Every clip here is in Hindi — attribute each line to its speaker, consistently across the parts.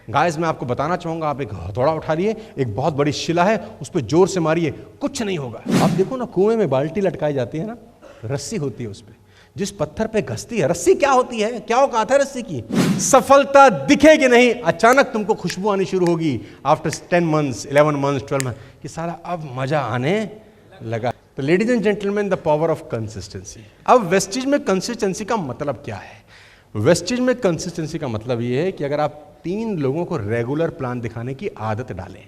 Speaker 1: गाइस मैं आपको बताना चाहूंगा, आप एक हथौड़ा उठा लिए, एक बहुत बड़ी शिला है, उस पर जोर से मारिए, कुछ नहीं होगा। आप देखो ना, कुएं में बाल्टी लटकाई जाती है ना, रस्सी होती है उस पर, जिस पत्थर पे घसती है रस्सी, क्या होती है, क्या औकात है रस्सी की? सफलता दिखेगी नहीं, अचानक तुमको खुशबू आनी शुरू होगी आफ्टर 10 मंथ्स, 11 मंथ्स, 12 मंथ, कि साला अब मजा आने लगा। तो ladies and gentleman, the power of consistency. अब वेस्टेज में कंसिस्टेंसी का मतलब क्या है? वेस्टेज में कंसिस्टेंसी का मतलब यह है कि अगर आप 3 लोगों को रेगुलर प्लान दिखाने की आदत डालें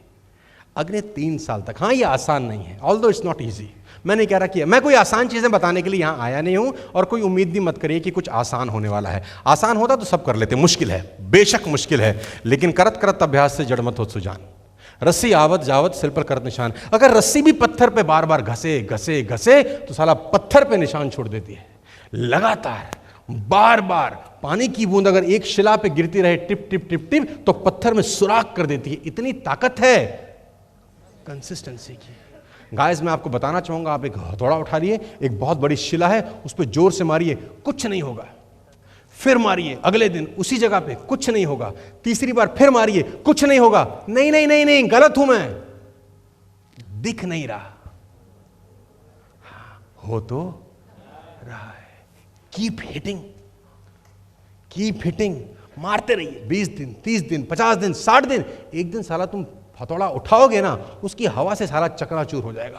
Speaker 1: अगले 3 साल तक, हाँ ये आसान नहीं है, ऑल्दो इट्स नॉट ईजी, मैं नहीं कह रहा कि मैं कोई आसान चीजें बताने के लिए यहां आया नहीं हूं, और कोई उम्मीद भी मत करिए कि कुछ आसान होने वाला है। आसान होता तो सब कर लेते, मुश्किल है, बेशक मुश्किल है, लेकिन करत करत अभ्यास से जड़ मत हो सुजान, रस्सी आवत जावत सिर पर करत निशान। अगर रस्सी भी पत्थर पे बार बार घसे घसे घसे तो साला पत्थर पे निशान छोड़ देती है। लगातार बार बार पानी की बूंद अगर एक शिला पे गिरती रहे टिप टिप टिप टिप, तो पत्थर में सुराख कर देती है। इतनी ताकत है कंसिस्टेंसी की। गाइस मैं आपको बताना चाहूंगा, आप एक हथौड़ा उठा लिए, एक बहुत बड़ी शिला है, उस पर जोर से मारिए, कुछ नहीं होगा। फिर मारिए अगले दिन उसी जगह पे, कुछ नहीं होगा। तीसरी बार फिर मारिए, कुछ नहीं होगा। नहीं नहीं नहीं नहीं, गलत हूं मैं, दिख नहीं रहा, हो तो रहा है। कीप हिटिंग, मारते रहिए 20 दिन, 30 दिन, 50 दिन, 60 दिन। एक दिन साला तुम हथौड़ा उठाओगे ना, उसकी हवा से सारा चकनाचूर हो जाएगा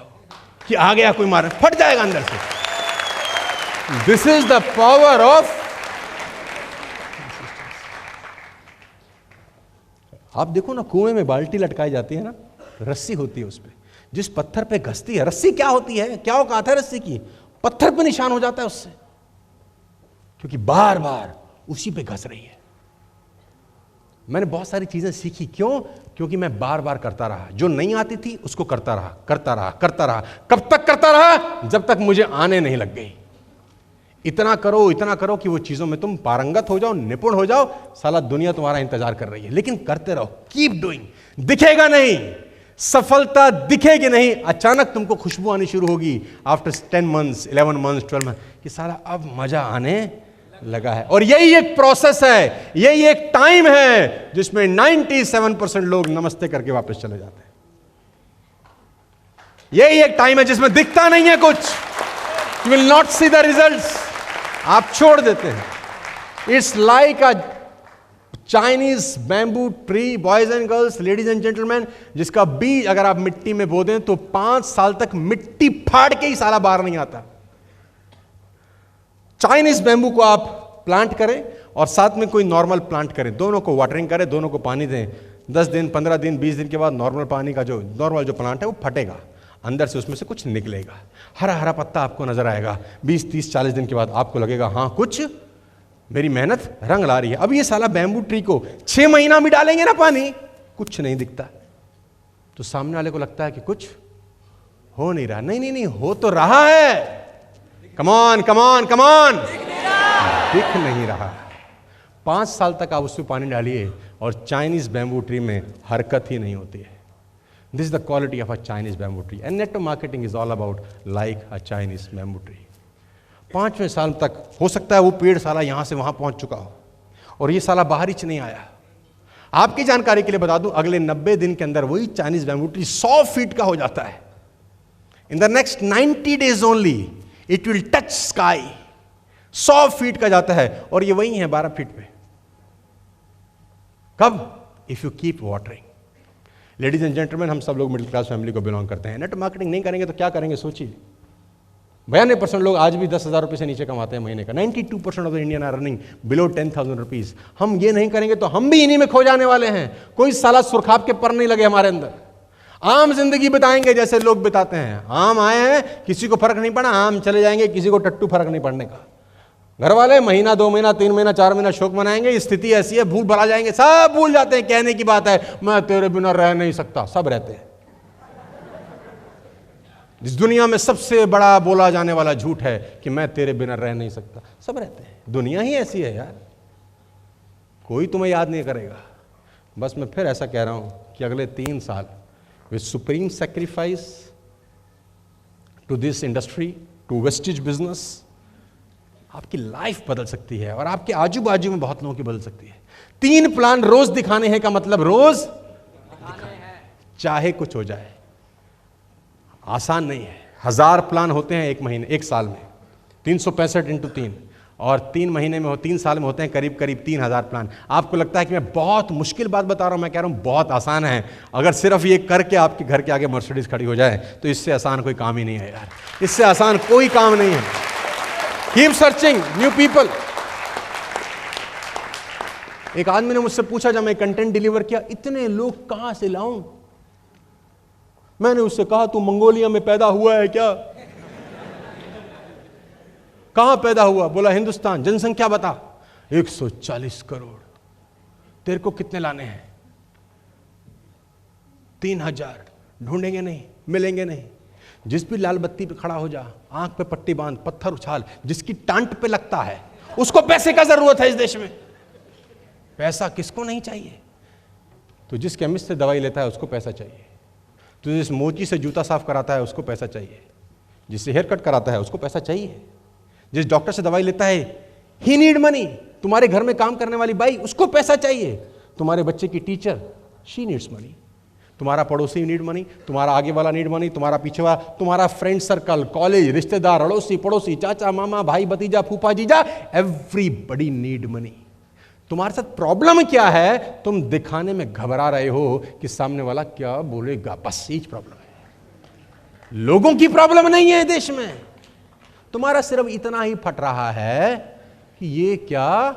Speaker 1: कि आ गया कोई मारने, फट जाएगा अंदर से। This is the power of. आप देखो ना, कुएं में बाल्टी लटकाई जाती है ना, रस्सी होती है उस पर, जिस पत्थर पे घसती है रस्सी, क्या होती है, क्या औकात है रस्सी की? पत्थर पे निशान हो जाता है उससे, क्योंकि बार बार उसी पे घस रही है। मैंने बहुत सारी चीजें सीखी, क्यों? क्योंकि मैं बार बार करता रहा, जो नहीं आती थी उसको करता रहा करता रहा करता रहा। कब तक करता रहा? जब तक मुझे आने नहीं लग गई। इतना करो कि वो चीजों में तुम पारंगत हो जाओ, निपुण हो जाओ, साला दुनिया तुम्हारा इंतजार कर रही है। लेकिन करते रहो, कीप डूइंग। दिखेगा नहीं, सफलता दिखेगी नहीं, अचानक तुमको खुशबू आनी शुरू होगी आफ्टर 10 मंथ्स, 11 मंथ्स, 12 मंथ, कि साला अब मजा आने लगा है। और यही एक प्रोसेस है, यही एक टाइम है जिसमें 97% लोग नमस्ते करके वापस चले जाते हैं। यही एक टाइम है जिसमें दिखता नहीं है कुछ, you will not see the results, आप छोड़ देते हैं। It's like a Chinese bamboo tree, boys and girls, ladies and gentleman, जिसका बीज अगर आप मिट्टी में बो दें तो 5 साल तक मिट्टी फाड़ के ही साला बाहर नहीं आता। चाइनीज बैम्बू को आप प्लांट करें और साथ में कोई नॉर्मल प्लांट करें, दोनों को वाटरिंग करें, दोनों को पानी दें, 10 दिन, 15 दिन, 20 दिन के बाद नॉर्मल पानी का जो नॉर्मल जो प्लांट है वो फटेगा, अंदर से उसमें से कुछ निकलेगा, हरा हरा पत्ता आपको नजर आएगा। 20, 30, 40 दिन के बाद आपको लगेगा हाँ कुछ मेरी मेहनत रंग ला रही है। अब ये साला बैम्बू ट्री को 6 महीना भी डालेंगे ना पानी, कुछ नहीं दिखता, तो सामने वाले को लगता है कि कुछ हो नहीं रहा। नहीं नहीं नहीं, हो तो रहा है, कमान कमान कमान, दिख नहीं रहा। 5 साल तक आप उसमें पानी डालिए और चाइनीज बैम्बू ट्री में हरकत ही नहीं होती है। This is the quality of a Chinese bamboo tree, and network marketing is all about like a Chinese bamboo tree. 5वें साल तक हो सकता है वो पेड़ साला यहां से वहां पहुंच चुका हो और ये साला बाहर ही नहीं आया। आपकी जानकारी के लिए बता दूं, अगले 90 दिन के अंदर वही चाइनीज बैम्बू ट्री 100 फीट का हो जाता है। In the next 90 days only it will touch sky. 100 feet का जाता है और ये वही है 12 फीट पे। कब? If you keep watering. Ladies and gentleman, हम सब लोग मिडिल क्लास फैमिली को बिलोंग करते हैं। नेट मार्केटिंग नहीं करेंगे तो क्या करेंगे सोचिए। 92% लोग आज भी 10,000 रुपये से नीचे कमाते हैं महीने का। 92% of the Indian are running below 10,000 rupees. हम ये नहीं करेंगे तो हम भी इन्हीं में खो जाने वाले हैं। कोई साला सुरखाब के पर नहीं लगे हमारे अंदर। आम जिंदगी बिताएंगे जैसे लोग बिताते हैं। आम आए हैं, किसी को फर्क नहीं पड़ा, आम चले जाएंगे, किसी को टट्टू फर्क नहीं पड़ने का। घर वाले महीना, 2 महीना, 3 महीना, 4 महीना शोक मनाएंगे। स्थिति ऐसी है, भूल भुला जाएंगे, सब भूल जाते हैं। कहने की बात है, मैं तेरे बिना रह नहीं सकता, सब रहते हैं। इस दुनिया में सबसे बड़ा बोला जाने वाला झूठ है कि मैं तेरे बिना रह नहीं सकता, सब रहते हैं। दुनिया ही ऐसी है यार, कोई तुम्हें याद नहीं करेगा। बस मैं फिर ऐसा कह रहा हूं कि अगले 3 साल with supreme sacrifice to this industry, to Vestige business, आपकी लाइफ बदल सकती है और आपके आजू बाजू में बहुत लोगों की बदल सकती है। 3 प्लान रोज दिखाने हैं का मतलब रोज दिखाने हैं, चाहे कुछ हो जाए। आसान नहीं है। 1000 प्लान होते हैं एक महीने, एक साल में 365 इंटू 3, और 3 महीने में 3 साल में होते हैं करीब करीब 3000 प्लान। आपको लगता है कि मैं बहुत मुश्किल बात बता रहा हूं, मैं कह रहा हूं बहुत आसान है। अगर सिर्फ ये करके आपके घर के आगे मर्सिडीज खड़ी हो जाए तो इससे आसान कोई काम ही नहीं है यार, इससे आसान कोई काम नहीं है। Keep searching new people. एक आदमी ने मुझसे पूछा जब मैं कंटेंट डिलीवर किया, इतने लोग कहां से लाऊं? मैंने उससे कहा तू मंगोलिया में पैदा हुआ है क्या? कहां पैदा हुआ? बोला हिंदुस्तान। जनसंख्या बता। 140 करोड़। तेरे को कितने लाने हैं? 3000। ढूंढेंगे नहीं, मिलेंगे नहीं। जिस भी लाल बत्ती पे खड़ा हो जा, आंख पे पट्टी बांध, पत्थर उछाल, जिसकी टांट पे लगता है उसको पैसे का जरूरत है। इस देश में पैसा किसको नहीं चाहिए? तो जिस केमिस्ट से दवाई लेता है उसको पैसा चाहिए, तो जिस मोची से जूता साफ कराता है उसको पैसा चाहिए, जिससे हेयर कट कराता है उसको पैसा चाहिए, जिस डॉक्टर से दवाई लेता है ही नीड मनी। तुम्हारे घर में काम करने वाली बाई, उसको पैसा चाहिए। तुम्हारे बच्चे की टीचर, शी नीड्स मनी। तुम्हारा पड़ोसी नीड मनी, तुम्हारा आगे वाला नीड मनी, तुम्हारा पीछे वाला, तुम्हारा फ्रेंड सर्कल, कॉलेज, रिश्तेदार, अड़ोसी पड़ोसी, चाचा मामा, भाई भतीजा, फूफा जीजा, एवरीबॉडी नीड मनी। तुम्हारे साथ प्रॉब्लम क्या है? तुम दिखाने में घबरा रहे हो कि सामने वाला क्या बोलेगा, बस यही प्रॉब्लम है। लोगों की प्रॉब्लम नहीं है देश में। तुम्हारा सिर्फ इतना ही फट रहा है कि ये क्या